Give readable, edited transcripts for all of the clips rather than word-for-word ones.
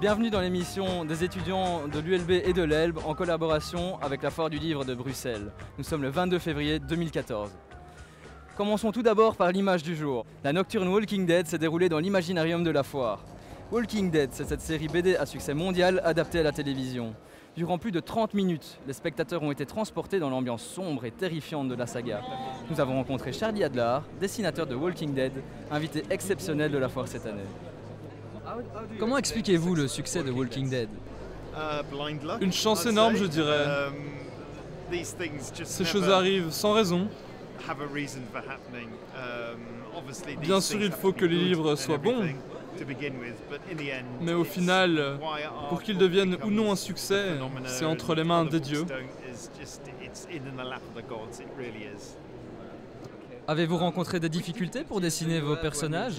Bienvenue dans l'émission des étudiants de l'ULB et de l'Elbe en collaboration avec la Foire du Livre de Bruxelles. Nous sommes le 22 février 2014. Commençons tout d'abord par l'image du jour. La nocturne Walking Dead s'est déroulée dans l'imaginarium de la foire. Walking Dead, c'est cette série BD à succès mondial adaptée à la télévision. Durant plus de 30 minutes, les spectateurs ont été transportés dans l'ambiance sombre et terrifiante de la saga. Nous avons rencontré Charlie Adler, dessinateur de Walking Dead, invité exceptionnel de la foire cette année. Comment expliquez-vous le succès de Walking Dead? Une chance énorme, je dirais. Ces choses arrivent sans raison. Bien sûr, il faut que les livres soient bons, mais au final, pour qu'ils deviennent ou non un succès, c'est entre les mains des dieux. Avez-vous rencontré des difficultés pour dessiner vos personnages?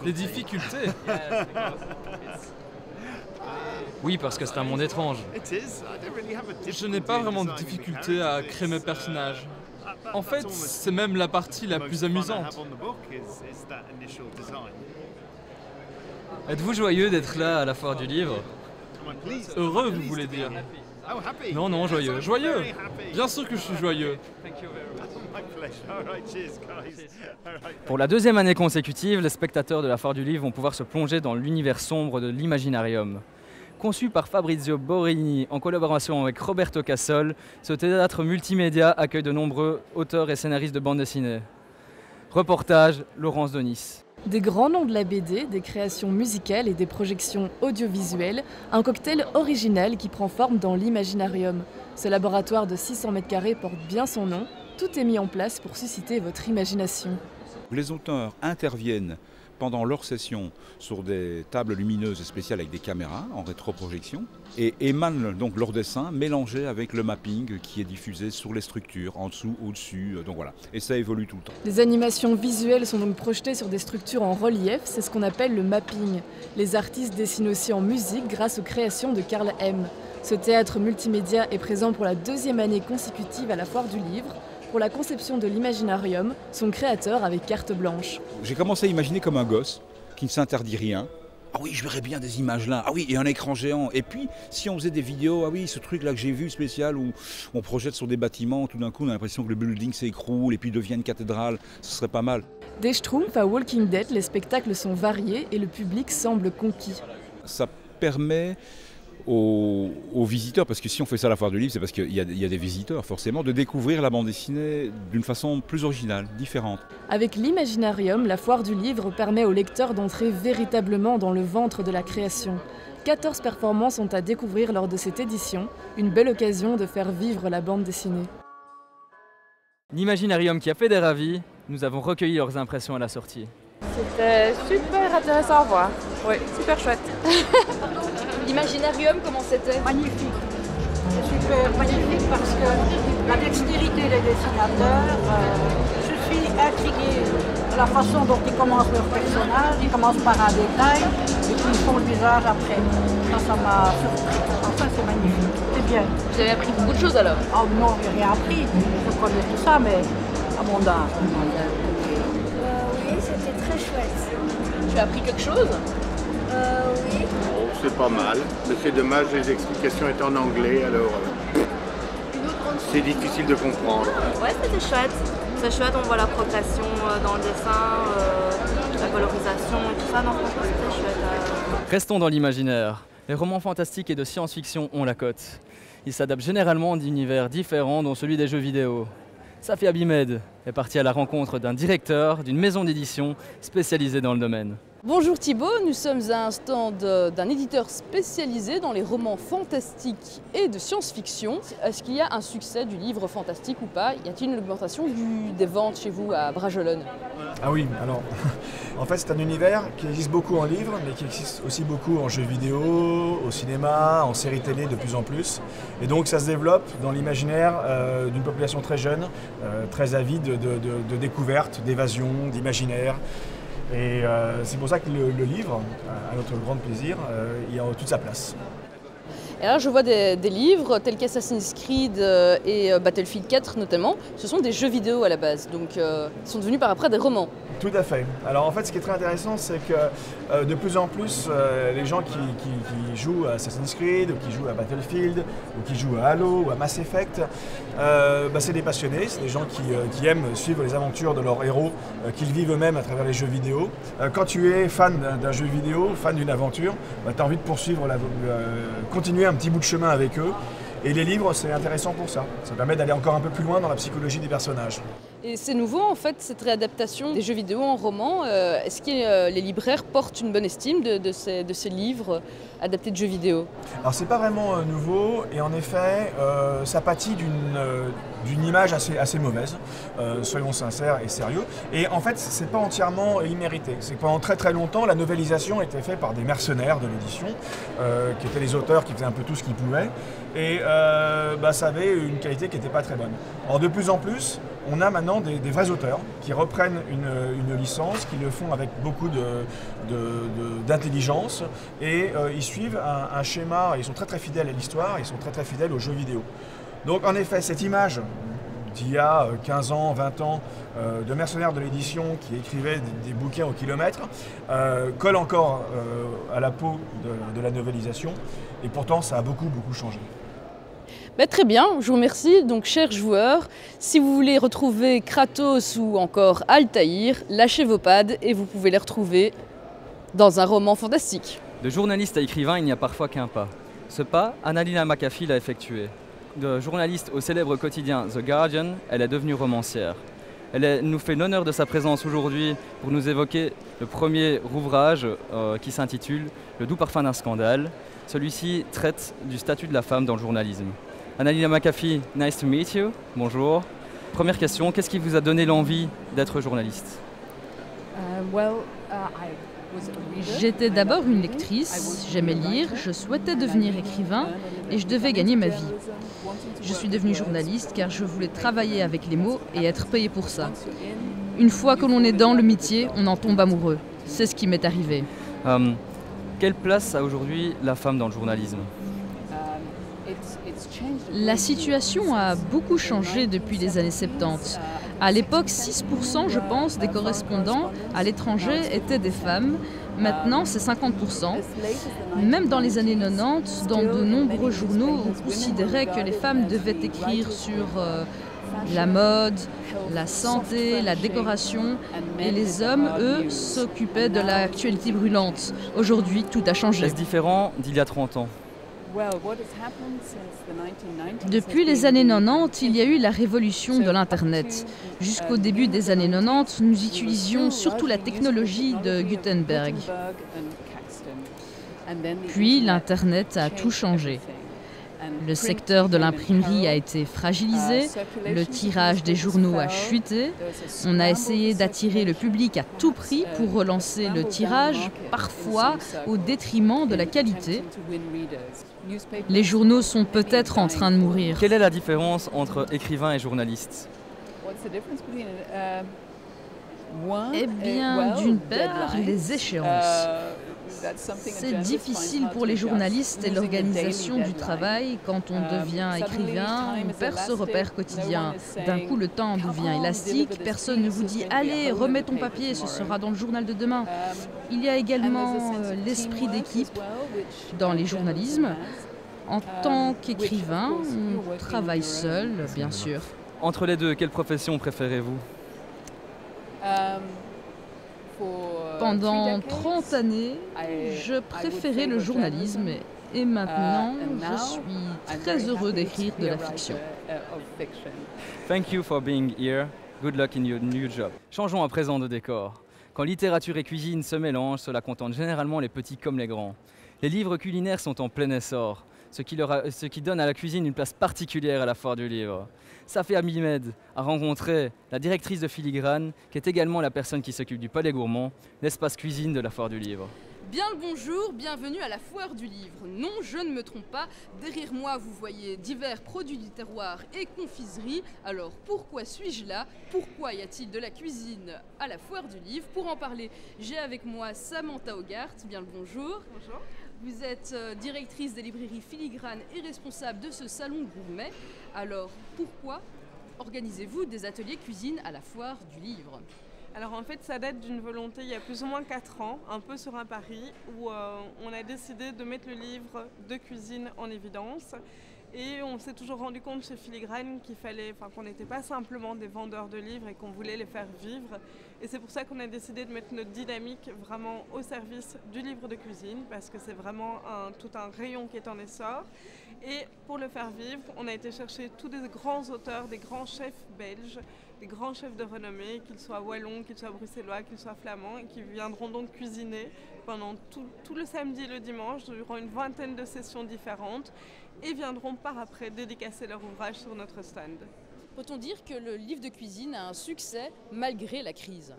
Des difficultés? Oui, parce que c'est un monde étrange. Je n'ai pas vraiment de difficulté à créer mes personnages. En fait, c'est même la partie la plus amusante. Êtes-vous joyeux d'être là à la Foire du Livre? Heureux, vous voulez dire? Non, non, joyeux. Joyeux! Bien sûr que je suis joyeux. Pour la deuxième année consécutive, les spectateurs de la Foire du Livre vont pouvoir se plonger dans l'univers sombre de l'Imaginarium. Conçu par Fabrizio Borini en collaboration avec Roberto Cassol, ce théâtre multimédia accueille de nombreux auteurs et scénaristes de bande dessinée. Reportage, Laurence Denis. Des grands noms de la BD, des créations musicales et des projections audiovisuelles, un cocktail original qui prend forme dans l'Imaginarium. Ce laboratoire de 600 m² porte bien son nom. Tout est mis en place pour susciter votre imagination. Les auteurs interviennent pendant leur session sur des tables lumineuses spéciales avec des caméras en rétroprojection et émanent donc leur dessin mélangé avec le mapping qui est diffusé sur les structures, en dessous, au-dessus, donc voilà. Et ça évolue tout le temps. Les animations visuelles sont donc projetées sur des structures en relief, c'est ce qu'on appelle le mapping. Les artistes dessinent aussi en musique grâce aux créations de Karl M. Ce théâtre multimédia est présent pour la deuxième année consécutive à la Foire du Livre. Pour la conception de l'Imaginarium, son créateur avait carte blanche. J'ai commencé à imaginer comme un gosse qui ne s'interdit rien. Ah oui, je verrais bien des images là. Ah oui, et un écran géant. Et puis, si on faisait des vidéos, ah oui, ce truc là que j'ai vu spécial où on projette sur des bâtiments, tout d'un coup on a l'impression que le building s'écroule et puis devient une cathédrale, ce serait pas mal. Des Schtroumpfs à Walking Dead, les spectacles sont variés et le public semble conquis. Ça permet aux visiteurs, parce que si on fait ça à la Foire du Livre, c'est parce qu'il y a des visiteurs forcément, de découvrir la bande dessinée d'une façon plus originale, différente. Avec l'Imaginarium, la Foire du Livre permet aux lecteurs d'entrer véritablement dans le ventre de la création. 14 performances sont à découvrir lors de cette édition, une belle occasion de faire vivre la bande dessinée. L'Imaginarium qui a fait des ravis, nous avons recueilli leurs impressions à la sortie. C'était super intéressant à voir, oui, super chouette. L'Imaginarium, comment c'était? Magnifique, c'est super magnifique parce que la dextérité des dessinateurs, je suis intriguée de la façon dont ils commencent leur personnage, ils commencent par un détail et puis ils font le visage après. Ça m'a surpris, enfin c'est magnifique, c'est bien. Vous avez appris beaucoup de choses alors? Oh non, j'ai rien appris, je connais tout ça mais à mon âge. Oui, c'était très chouette. Tu as appris quelque chose? Oui. Bon, c'est pas mal, mais c'est dommage, les explications étaient en anglais, alors c'est difficile de comprendre. Ouais, c'était chouette. C'est chouette, on voit la progression dans le dessin, la colorisation et tout ça. Non, franchement, c'était chouette. Restons dans l'imaginaire. Les romans fantastiques et de science-fiction ont la cote. Ils s'adaptent généralement d'univers différents, dont celui des jeux vidéo. Safi Abimed est parti à la rencontre d'un directeur d'une maison d'édition spécialisée dans le domaine. Bonjour Thibaut, nous sommes à un stand d'un éditeur spécialisé dans les romans fantastiques et de science-fiction. Est-ce qu'il y a un succès du livre fantastique ou pas? Y a-t-il une augmentation des ventes chez vous à Bragelonne? Ah oui, alors en fait c'est un univers qui existe beaucoup en livre, mais qui existe aussi beaucoup en jeux vidéo, au cinéma, en séries télé de plus en plus. Et donc ça se développe dans l'imaginaire d'une population très jeune, très avide de découvertes, d'évasion, d'imaginaire. Et c'est pour ça que le livre, à notre grand plaisir, il a toute sa place. Et là, je vois des livres tels qu'Assassin's Creed et Battlefield 4 notamment. Ce sont des jeux vidéo à la base, donc ils sont devenus par après des romans. Tout à fait. Alors en fait, ce qui est très intéressant, c'est que de plus en plus, les gens qui jouent à Assassin's Creed, ou qui jouent à Battlefield, ou qui jouent à Halo, ou à Mass Effect, c'est des passionnés, c'est des gens qui aiment suivre les aventures de leurs héros, qu'ils vivent eux-mêmes à travers les jeux vidéo. Quand tu es fan d'un jeu vidéo, fan d'une aventure, tu as envie de poursuivre, continuer un petit bout de chemin avec eux. Et les livres, c'est intéressant pour ça. Ça permet d'aller encore un peu plus loin dans la psychologie des personnages. Et c'est nouveau, en fait, cette réadaptation des jeux vidéo en roman. Est-ce que les libraires portent une bonne estime de ces livres adaptés de jeux vidéo? Alors, c'est pas vraiment nouveau. Et en effet, ça pâtit d'une image assez mauvaise. Soyons sincères et sérieux. Et en fait, c'est pas entièrement immérité. C'est que pendant très très longtemps, la novélisation était faite par des mercenaires de l'édition, qui étaient les auteurs qui faisaient un peu tout ce qu'ils pouvaient. Et ça avait une qualité qui n'était pas très bonne. Or, de plus en plus, on a maintenant des vrais auteurs qui reprennent une licence, qui le font avec beaucoup d'intelligence et ils suivent un schéma, ils sont très très fidèles à l'histoire, ils sont très très fidèles aux jeux vidéo. Donc en effet, cette image d'il y a 15 ans, 20 ans, de mercenaires de l'édition qui écrivaient des bouquins au kilomètre, colle encore à la peau de la novélisation et pourtant ça a beaucoup changé. Très bien, je vous remercie. Donc, chers joueurs, si vous voulez retrouver Kratos ou encore Altaïr, lâchez vos pads et vous pouvez les retrouver dans un roman fantastique. De journaliste à écrivain, il n'y a parfois qu'un pas. Ce pas, Annalina McAfee l'a effectué. De journaliste au célèbre quotidien The Guardian, elle est devenue romancière. Elle nous fait l'honneur de sa présence aujourd'hui pour nous évoquer le premier ouvrage qui s'intitule « Le doux parfum d'un scandale ». Celui-ci traite du statut de la femme dans le journalisme. Annalina McAfee, nice to meet you. Bonjour. Première question, qu'est-ce qui vous a donné l'envie d'être journaliste? J'étais d'abord une lectrice, j'aimais lire, je souhaitais devenir écrivain et je devais gagner ma vie. Je suis devenue journaliste car je voulais travailler avec les mots et être payée pour ça. Une fois que l'on est dans le métier, on en tombe amoureux. C'est ce qui m'est arrivé. Quelle place a aujourd'hui la femme dans le journalisme? La situation a beaucoup changé depuis les années 70. À l'époque, 6%, je pense, des correspondants à l'étranger étaient des femmes. Maintenant, c'est 50%. Même dans les années 90, dans de nombreux journaux, on considérait que les femmes devaient écrire sur la mode, la santé, la décoration, et les hommes, eux, s'occupaient de l'actualité brûlante. Aujourd'hui, tout a changé. Est-ce différent d'il y a 30 ans? Depuis les années 90, il y a eu la révolution de l'Internet. Jusqu'au début des années 90, nous utilisions surtout la technologie de Gutenberg. Puis l'Internet a tout changé. Le secteur de l'imprimerie a été fragilisé, le tirage des journaux a chuté, on a essayé d'attirer le public à tout prix pour relancer le tirage, parfois au détriment de la qualité. Les journaux sont peut-être en train de mourir. Quelle est la différence entre écrivain et journaliste? Eh bien, d'une part, les échéances. C'est difficile pour les journalistes et l'organisation du travail. Quand on devient écrivain, on perd ce repère quotidien. D'un coup, le temps devient élastique. Personne ne vous dit « Allez, remets ton papier, ce sera dans le journal de demain ». Il y a également l'esprit d'équipe dans les journalismes. En tant qu'écrivain, on travaille seul, bien sûr. Entre les deux, quelle profession préférez-vous? Pendant 30 années, je préférais le journalisme et maintenant, je suis très heureux d'écrire de la fiction. Thank you for being here. Good luck in your new job. Changeons à présent de décor. Quand littérature et cuisine se mélangent, cela contente généralement les petits comme les grands. Les livres culinaires sont en plein essor. ce qui donne à la cuisine une place particulière à la Foire du Livre. Safi Ahmed a rencontré la directrice de Filigrane, qui est également la personne qui s'occupe du Palais Gourmand, l'espace cuisine de la Foire du Livre. Bien le bonjour, bienvenue à la Foire du Livre. Non, je ne me trompe pas, derrière moi vous voyez divers produits du terroir et confiseries. Alors pourquoi suis-je là? Pourquoi y a-t-il de la cuisine à la Foire du Livre? Pour en parler, j'ai avec moi Samantha Hogarth, bien le bonjour. Bonjour. Vous êtes directrice des librairies Filigrane et responsable de ce salon gourmet. Alors pourquoi organisez-vous des ateliers cuisine à la Foire du Livre? Alors en fait ça date d'une volonté il y a plus ou moins 4 ans, un peu sur un pari, où on a décidé de mettre le livre de cuisine en évidence. Et on s'est toujours rendu compte chez Filigrane qu'on n'était pas simplement des vendeurs de livres et qu'on voulait les faire vivre. Et c'est pour ça qu'on a décidé de mettre notre dynamique vraiment au service du livre de cuisine, parce que c'est vraiment tout un rayon qui est en essor. Et pour le faire vivre, on a été chercher tous des grands auteurs, des grands chefs belges, des grands chefs de renommée, qu'ils soient wallons, qu'ils soient bruxellois, qu'ils soient flamands, et qui viendront donc cuisiner pendant tout le samedi et le dimanche, durant une vingtaine de sessions différentes, et viendront par après dédicacer leur ouvrage sur notre stand. Peut-on dire que le livre de cuisine a un succès malgré la crise?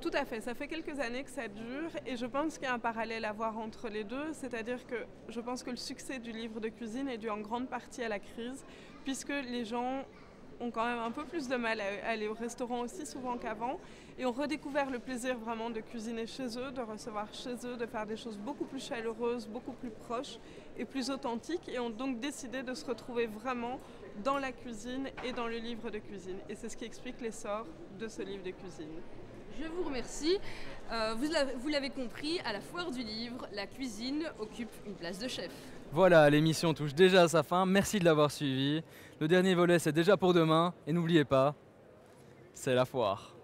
Tout à fait, ça fait quelques années que ça dure et je pense qu'il y a un parallèle à voir entre les deux, c'est-à-dire que je pense que le succès du livre de cuisine est dû en grande partie à la crise, puisque les gens ont quand même un peu plus de mal à aller au restaurant aussi souvent qu'avant et ont redécouvert le plaisir vraiment de cuisiner chez eux, de recevoir chez eux, de faire des choses beaucoup plus chaleureuses, beaucoup plus proches et plus authentiques et ont donc décidé de se retrouver vraiment dans la cuisine et dans le livre de cuisine. Et c'est ce qui explique l'essor de ce livre de cuisine. Je vous remercie. Vous l'avez compris, à la Foire du Livre, la cuisine occupe une place de chef. Voilà, l'émission touche déjà à sa fin. Merci de l'avoir suivi. Le dernier volet, c'est déjà pour demain. Et n'oubliez pas, c'est la foire.